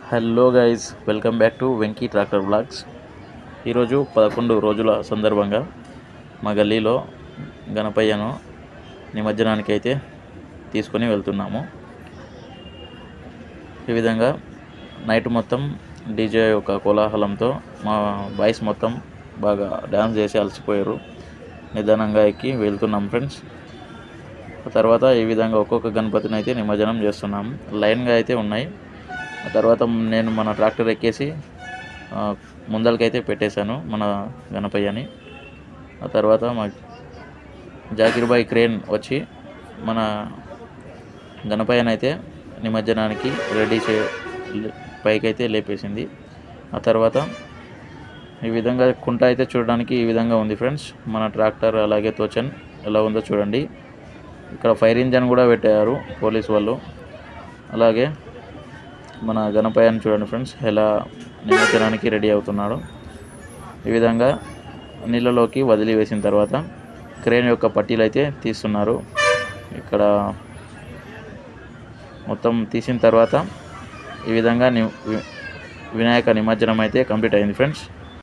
Hello guys, welcome back to Venky tractor blogs. ఈరోజు 11 రోజుల సందర్భంగా మా గల్లీలో గణపయ్యను నిమజ్జనానికి అయితే తీసుకొని వెళ్తున్నాము. ఈ విధంగా నైట్ మొత్తం డీజే యొక్క కోలాహలంతో మా బాయ్స్ మొత్తం బాగా డ్యాన్స్ చేసి అలసిపోయారు. నిదానంగా ఎక్కి వెళ్తున్నాం ఫ్రెండ్స్. తర్వాత ఈ విధంగా ఒక్కొక్క గణపతిని అయితే నిమజ్జనం చేస్తున్నాము. లైన్గా అయితే ఉన్నాయి. ఆ తర్వాత నేను మన ట్రాక్టర్ ఎక్కేసి ముందలకైతే పెట్టేశాను మన గణపయ్యని. ఆ తర్వాత మా జాకిర్ బాయ్ క్రేన్ వచ్చి మన గణపయ్యని అయితే నిమజ్జనానికి రెడీ పైకైతే లేపేసింది. ఆ తర్వాత ఈ విధంగా కుంట అయితే చూడడానికి ఈ విధంగా ఉంది ఫ్రెండ్స్. మన ట్రాక్టర్ అలాగే తోచన్ ఎలా ఉందో చూడండి. ఇక్కడ ఫైర్ ఇంజన్ కూడా పెట్టారు పోలీస్ వాళ్ళు. అలాగే మన గణపయ్యని చూడండి ఫ్రెండ్స్, ఎలా నిమజ్జనానికి రెడీ అవుతున్నాడు. ఈ విధంగా నీళ్ళలోకి వదిలివేసిన తర్వాత క్రేన్ యొక్క పట్టీలు అయితే తీస్తున్నారు. ఇక్కడ మొత్తం తీసిన తర్వాత ఈ విధంగా వినాయక నిమజ్జనం అయితే కంప్లీట్ అయింది ఫ్రెండ్స్.